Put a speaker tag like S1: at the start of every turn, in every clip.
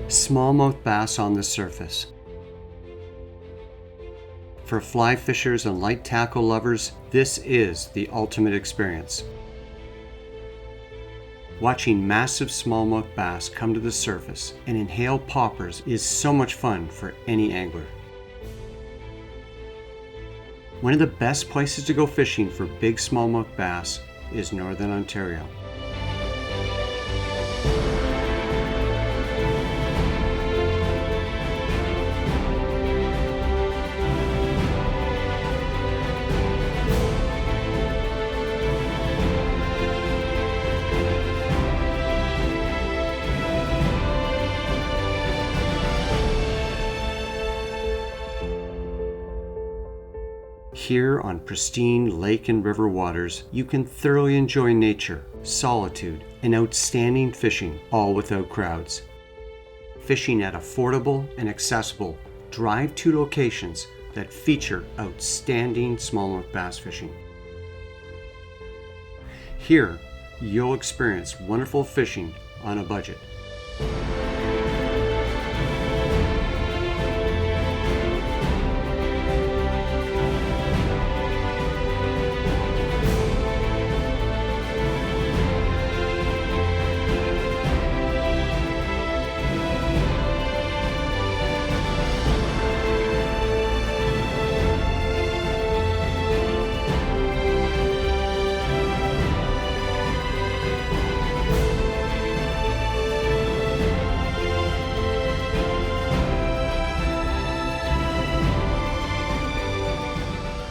S1: Smallmouth bass on the surface. For fly fishers and light tackle lovers, this is the ultimate experience. Watching massive smallmouth bass come to the surface and inhale poppers is so much fun for any angler. One of the best places to go fishing for big smallmouth bass is Northern Ontario. Here on pristine lake and river waters, you can thoroughly enjoy nature, solitude, and outstanding fishing, all without crowds. Fishing at affordable and accessible drive-to locations that feature outstanding smallmouth bass fishing. Here, you'll experience wonderful fishing on a budget.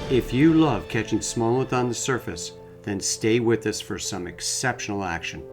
S1: If you love catching smallmouth on the surface, then stay with us for some exceptional action.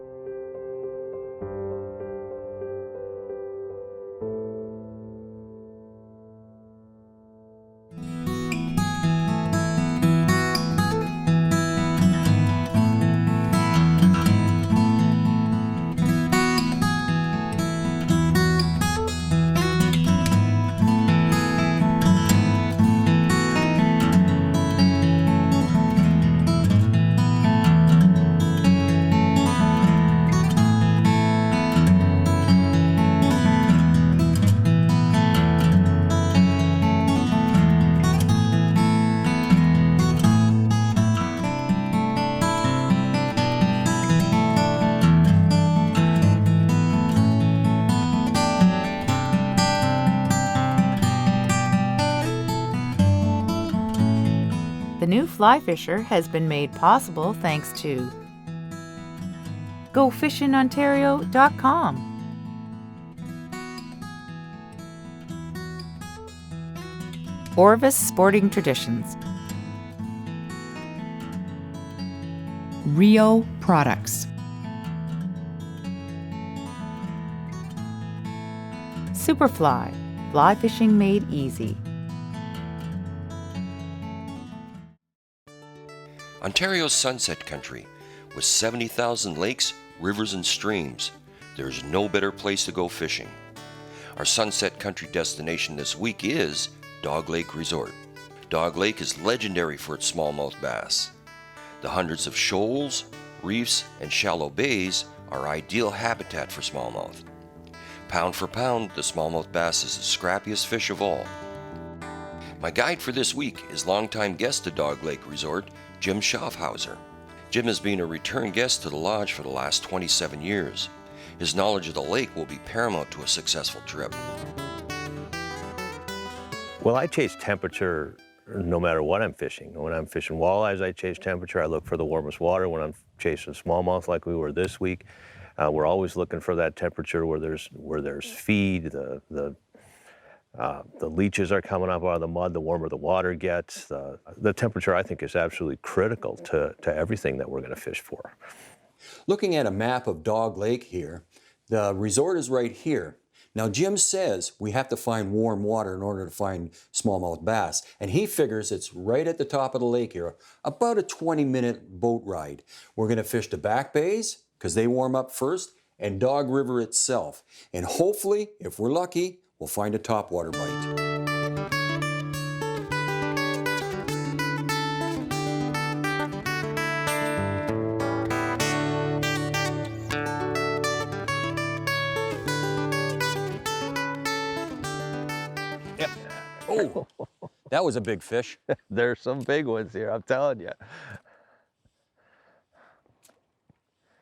S2: The new Fly Fisher has been made possible thanks to GoFishingOntario.com, Orvis Sporting Traditions,
S3: Rio Products,
S2: Superfly, fly fishing made easy.
S4: Ontario's Sunset Country, with 70,000 lakes, rivers, and streams, there's no better place to go fishing. Our Sunset Country destination this week is Dog Lake Resort. Dog Lake is legendary for its smallmouth bass. The hundreds of shoals, reefs, and shallow bays are ideal habitat for smallmouth. Pound for pound, the smallmouth bass is the scrappiest fish of all. My guide for this week is longtime guest to Dog Lake Resort, Jim Schaffhauser. Jim has been a return guest to the lodge for the last 27 years. His knowledge of the lake will be paramount to a successful trip.
S5: Well, I chase temperature no matter what I'm fishing. When I'm fishing walleyes, I chase temperature. I look for the warmest water. When I'm chasing smallmouth like we were this week, we're always looking for that temperature where there's feed, the leeches are coming up out of the mud, the warmer the water gets. The temperature, I think, is absolutely critical to everything that we're going to fish for.
S6: Looking at a map of Dog Lake here, the resort is right here. Now, Jim says we have to find warm water in order to find smallmouth bass, and he figures it's right at the top of the lake here, about a 20-minute boat ride. We're going to fish the back bays, because they warm up first, and Dog River itself. And hopefully, if we're lucky, we'll find a topwater bite. Oh, that was a big fish.
S5: There's some big ones here, I'm telling you.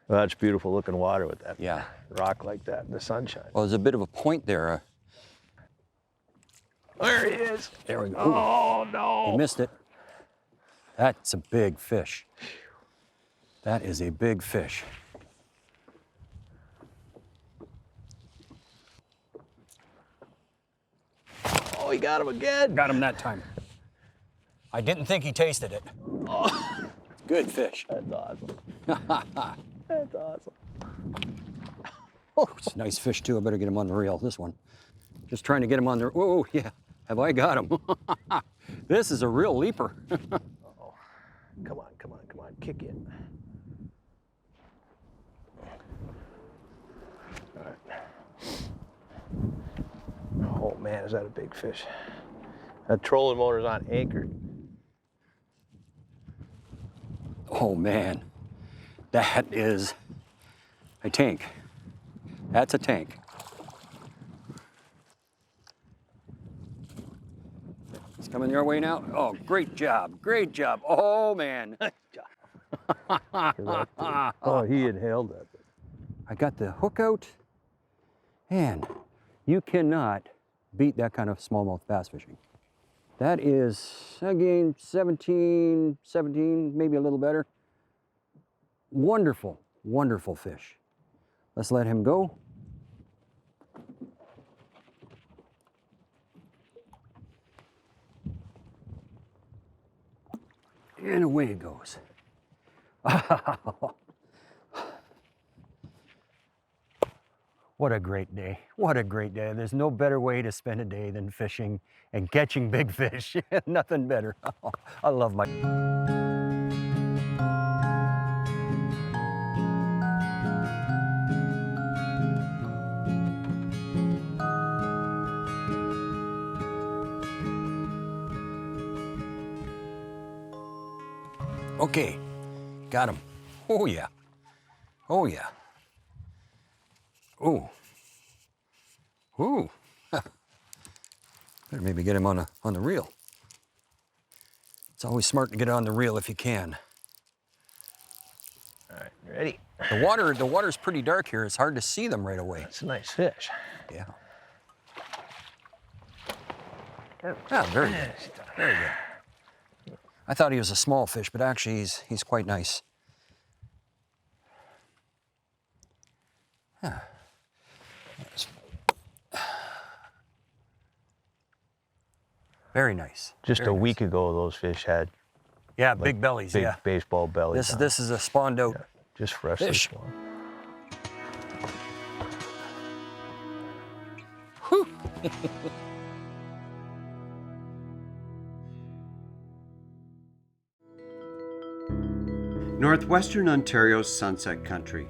S5: Well, that's beautiful looking water with that
S6: Yeah.
S5: rock like that in the sunshine.
S6: Well, there's a bit of a point there.
S5: There he is.
S6: There we go.
S5: Oh,
S6: You
S5: no.
S6: missed it. That's a big fish. That is a big fish.
S5: Oh, he got him again.
S6: Got him that time. I didn't think he tasted it. Oh. Good fish.
S5: That's awesome. That's awesome.
S6: Oh, it's a nice fish too. I better get him on the reel, this one. Just trying to get him on the, oh yeah, have I got him? This is a real leaper.
S5: Uh-oh. Come on, come on, come on, kick it. All right. Oh man, is that a big fish. That trolling motor's on anchor.
S6: Oh man, that is a tank. That's a tank. It's coming your way now. Oh, great job, great job. Oh man.
S5: Oh, he inhaled that.
S6: I got the hook out, and you cannot beat that kind of smallmouth bass fishing. That is, again, 17, maybe a little better. Wonderful, wonderful fish. Let's let him go. And away it goes. What a great day. What a great day. There's no better way to spend a day than fishing and catching big fish. Nothing better. I love my... Okay, got him. Oh yeah. Oh yeah. Ooh. Ooh. Better maybe get him on the reel. It's always smart to get on the reel if you can.
S5: All right, ready?
S6: The water's pretty dark here. It's hard to see them right away.
S5: That's a nice fish.
S6: Yeah. Ah, very good. Very good. I thought he was a small fish, but actually he's quite nice. Yeah. Very nice.
S5: Just
S6: very
S5: a
S6: nice.
S5: week ago, those fish had
S6: Yeah, big bellies.
S5: big
S6: Yeah.
S5: baseball bellies.
S6: This is a spawned out.
S5: Yeah, just freshly
S6: fish.
S5: spawned.
S6: Whew.
S1: Northwestern Ontario's Sunset Country,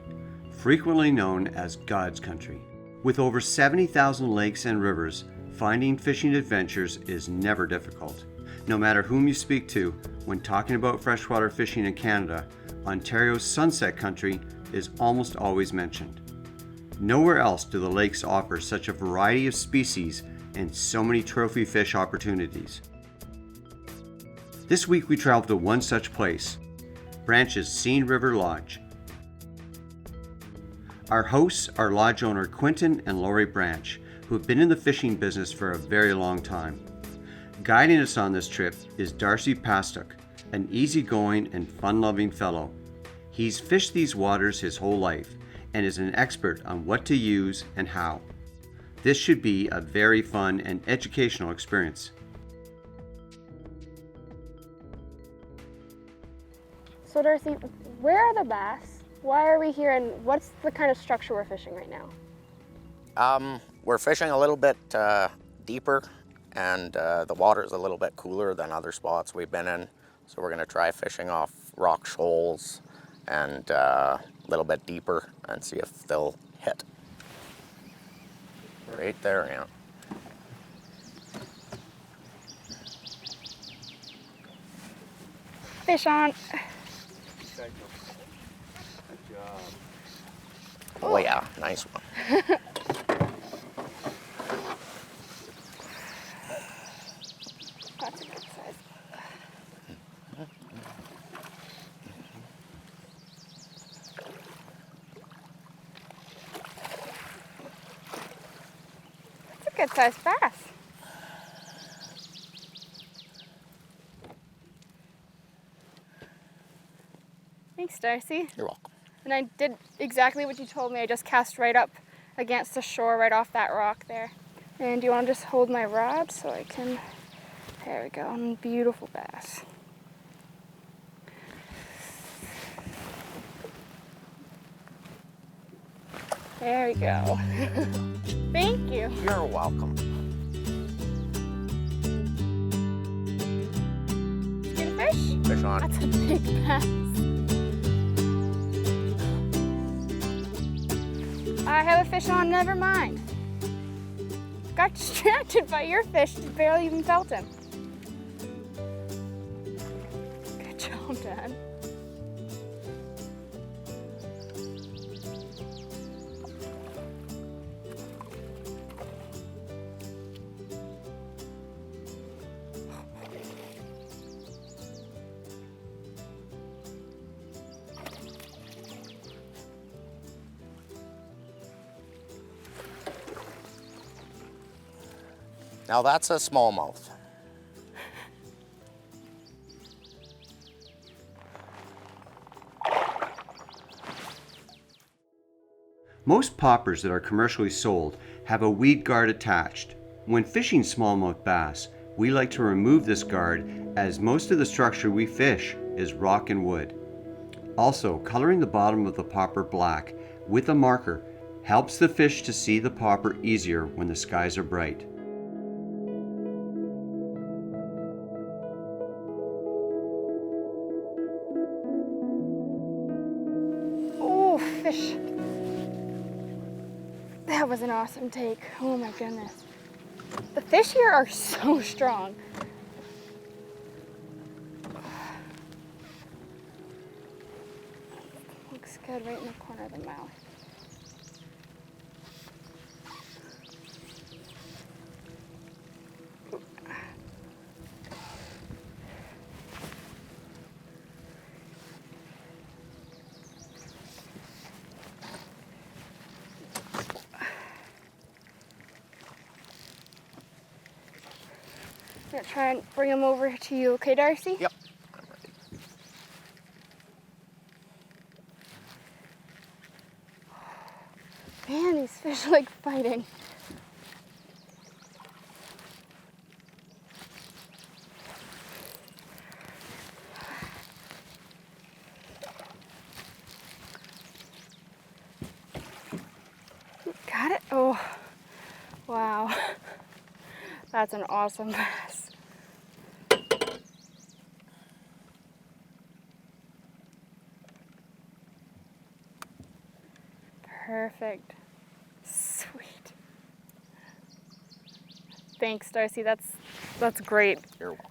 S1: frequently known as God's Country. With over 70,000 lakes and rivers, finding fishing adventures is never difficult. No matter whom you speak to, when talking about freshwater fishing in Canada, Ontario's Sunset Country is almost always mentioned. Nowhere else do the lakes offer such a variety of species and so many trophy fish opportunities. This week we traveled to one such place, Branch's Seine River Lodge. Our hosts are lodge owner Quentin and Lori Branch, who have been in the fishing business for a very long time. Guiding us on this trip is Darcy Pastuk, an easygoing and fun-loving fellow. He's fished these waters his whole life and is an expert on what to use and how. This should be a very fun and educational experience.
S3: So Darcy, where are the bass? Why are we here, and what's the kind of structure we're fishing right now?
S7: We're fishing a little bit deeper, and the water is a little bit cooler than other spots we've been in. So we're gonna try fishing off rock shoals and a little bit deeper and see if they'll hit. Right there, yeah.
S3: Fish on.
S7: Oh yeah, nice one.
S3: good sized bass. Thanks, Darcy.
S7: You're welcome.
S3: And I did exactly what you told me. I just cast right up against the shore, right off that rock there. And do you want to just hold my rod so I can, there we go, beautiful bass. There we go. Thank you.
S7: You're welcome.
S3: Get a fish?
S7: Fish on.
S3: That's a big bass. I have a fish on, never mind. Got distracted by your fish, barely even felt him. Good job, Dad.
S7: Now that's a smallmouth.
S1: Most poppers that are commercially sold have a weed guard attached. When fishing smallmouth bass, we like to remove this guard as most of the structure we fish is rock and wood. Also, coloring the bottom of the popper black with a marker helps the fish to see the popper easier when the skies are bright.
S3: Oh, fish. That was an awesome take. Oh my goodness. The fish here are so strong. Looks good right in the corner of the mouth. I'm gonna try and bring him over to you, okay, Darcy?
S7: Yep.
S3: Man, these fish like fighting. Got it? Oh, wow. That's an awesome bass. Perfect. Sweet. Thanks, Darcy. That's great.
S7: You're welcome.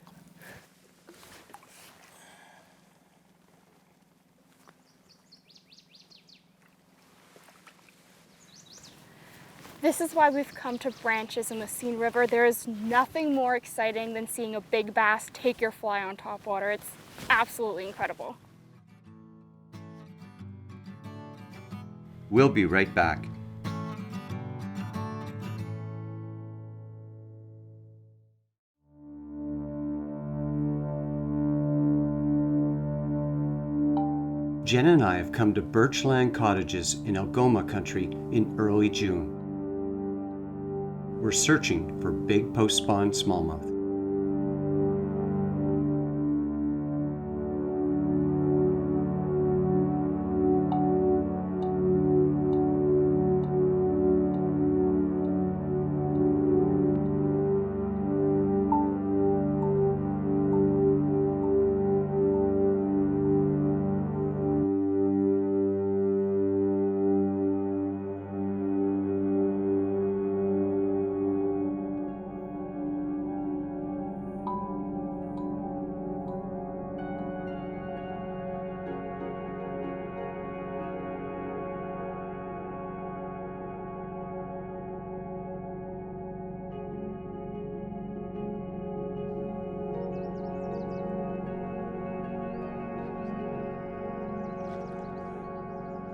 S3: This is why we've come to branches in the Seine River. There is nothing more exciting than seeing a big bass take your fly on top water. It's absolutely incredible.
S1: We'll be right back. Jen and I have come to Birchland Cottages in Algoma country in early June. We're searching for big post-spawn smallmouth.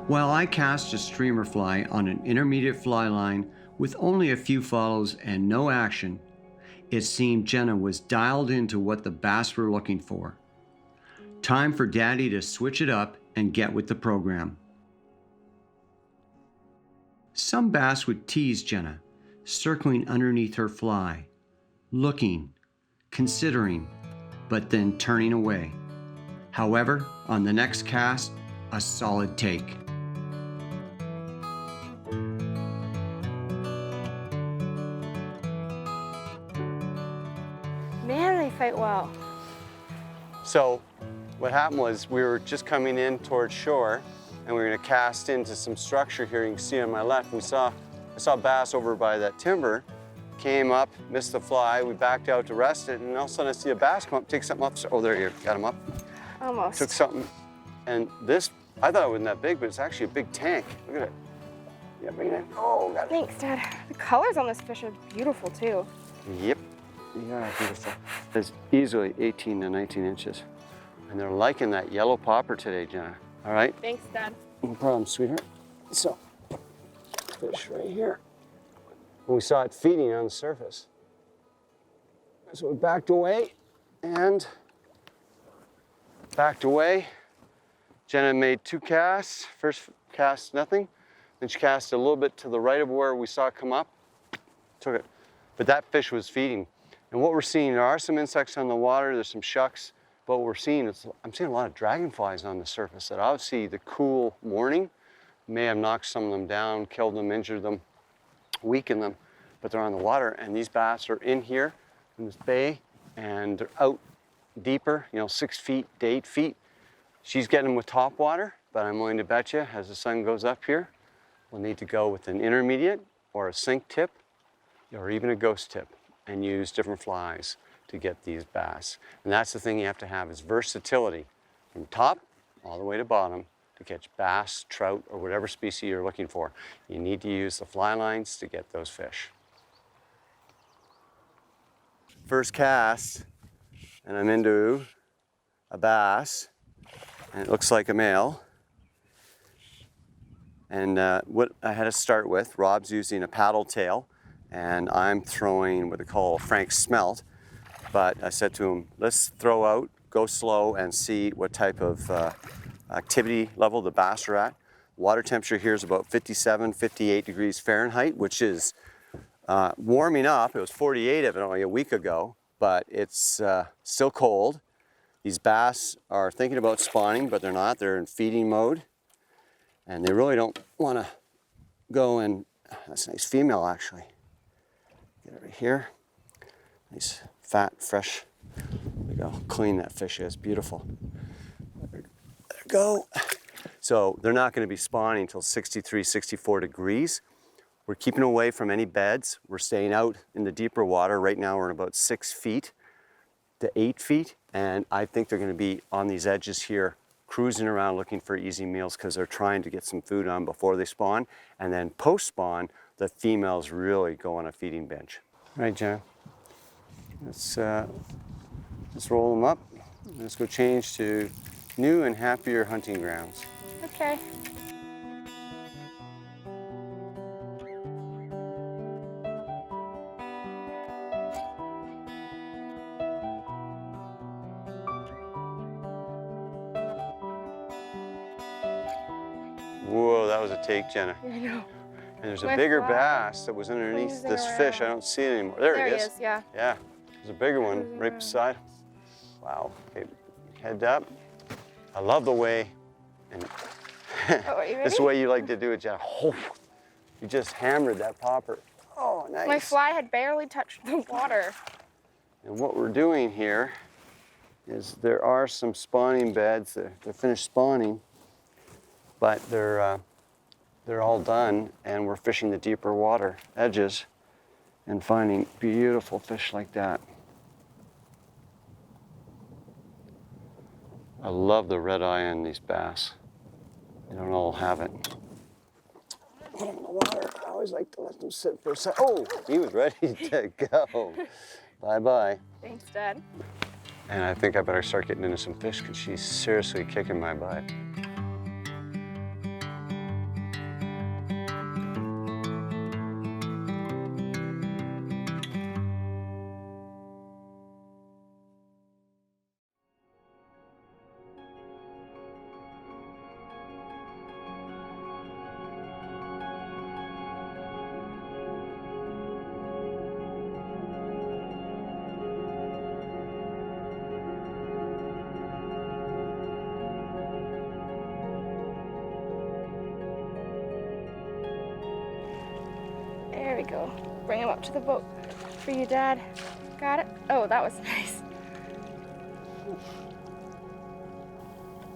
S1: While I cast a streamer fly on an intermediate fly line With only a few follows and no action, it seemed Jenna was dialed into what the bass were looking for. Time for Daddy to switch it up and get with the program. Some bass would tease Jenna, circling underneath her fly, looking, considering, but then turning away. However, on the next cast, a solid take.
S3: Man, they fight well.
S1: So what happened was we were just coming in towards shore and we were gonna cast into some structure here. You can see on my left, I saw bass over by that timber, came up, missed the fly, we backed out to rest it, and all of a sudden I see a bass come up, take something up. Oh, there you got him up.
S3: Almost.
S1: Took something, and this, I thought it wasn't that big, but it's actually a big tank. Look at it. Yeah, bring it in. Oh, got it.
S3: Thanks, Dad. The colors on this fish are beautiful, too.
S1: Yep. Yeah, beautiful. It's easily 18 to 19 inches. And they're liking that yellow popper today, Jenna. All right?
S3: Thanks, Dad.
S1: No problem, sweetheart. So, fish right here. And we saw it feeding on the surface. So we backed away and backed away. Jenna made 2 casts. First cast, nothing. Then she cast a little bit to the right of where we saw it come up. Took it. But that fish was feeding. And what we're seeing, there are some insects on the water, there's some shucks, but what we're seeing is, I'm seeing a lot of dragonflies on the surface that obviously the cool morning may have knocked some of them down, killed them, injured them, weakened them, but they're on the water. And these bass are in here in this bay and they're out deeper, 6 feet to 8 feet. She's getting them with top water, but I'm willing to bet you as the sun goes up here, we'll need to go with an intermediate or a sink tip or even a ghost tip and use different flies to get these bass. And that's the thing you have to have is versatility from top all the way to bottom to catch bass, trout, or whatever species you're looking for. You need to use the fly lines to get those fish. First cast, and I'm into a bass, and it looks like a male. And what I had to start with, Rob's using a paddle tail, and I'm throwing what they call Frank smelt. But I said to him, let's throw out, go slow, and see what type of activity level the bass are at. Water temperature here is about 57, 58 degrees Fahrenheit, which is warming up. It was 48 of it only a week ago, but it's still cold. These bass are thinking about spawning, but they're not. They're in feeding mode. And they really don't want to go and, that's a nice female actually. Get over here. Nice, fat, fresh. There we go. Clean that fish is. Beautiful. There we go. So they're not going to be spawning until 63, 64 degrees. We're keeping away from any beds. We're staying out in the deeper water. Right now we're in about 6 feet to 8 feet. And I think they're going to be on these edges here, cruising around looking for easy meals because they're trying to get some food on before they spawn. And then post-spawn, the females really go on a feeding bench. All right, Jenna. Let's roll them up. Let's go change to new and happier hunting grounds.
S3: Okay.
S1: Whoa, that was a take, Jenna.
S3: I know.
S1: And there's a
S3: My
S1: bigger
S3: fly.
S1: bass that was underneath
S3: Cruising
S1: this fish. I
S3: around.
S1: don't see it anymore. There
S3: There
S1: he
S3: he
S1: is.
S3: is, yeah.
S1: Yeah, there's a bigger one
S3: Cruising
S1: right
S3: around.
S1: beside. Wow. Okay, head up. I love the way, and
S3: Oh, are you
S1: this
S3: ready?
S1: way you like to do it, Jenna. Oh, you just hammered that popper. Oh, nice.
S3: My fly had barely touched the water.
S1: And what we're doing here is there are some spawning beds. They're finished spawning, but they're all done, and we're fishing the deeper water edges and finding beautiful fish like that. I love the red eye on these bass. They don't all have it. Put them in the water. I always like to let them sit for a second. Oh, he was ready to go. Bye-bye.
S3: Thanks, Dad.
S1: And I think I better start getting into some fish because she's seriously kicking my butt.
S3: bring him up to the boat for you, Dad. Got it? Oh, that was nice.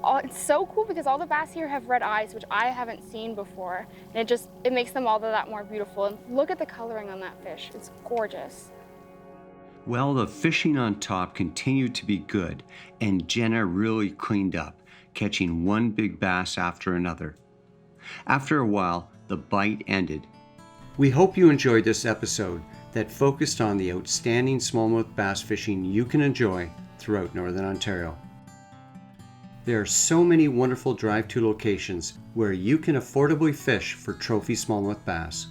S3: Oh, it's so cool because all the bass here have red eyes, which I haven't seen before. And it makes them all that more beautiful. And look at the coloring on that fish. It's gorgeous.
S1: Well, the fishing on top continued to be good, and Jenna really cleaned up, catching one big bass after another. After a while, the bite ended. We hope you enjoyed this episode that focused on the outstanding smallmouth bass fishing you can enjoy throughout Northern Ontario. There are so many wonderful drive-to locations where you can affordably fish for trophy smallmouth bass.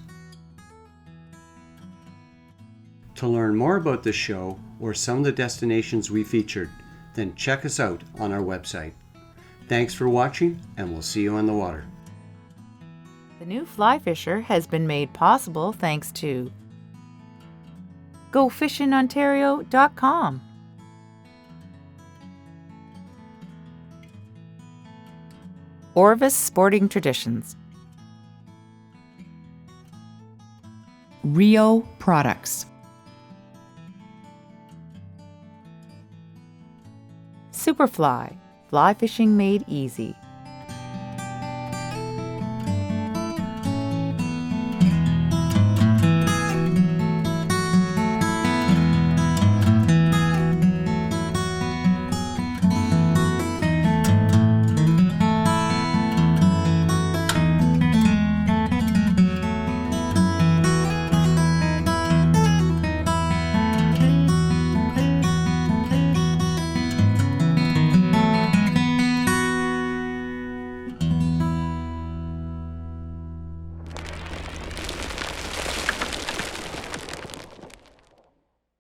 S1: To learn more about this show or some of the destinations we featured, then check us out on our website. Thanks for watching, and we'll see you on the water.
S2: The new fly fisher has been made possible thanks to GoFishingOntario.com, Orvis Sporting Traditions,
S8: Rio Products,
S2: Superfly, fly fishing made easy.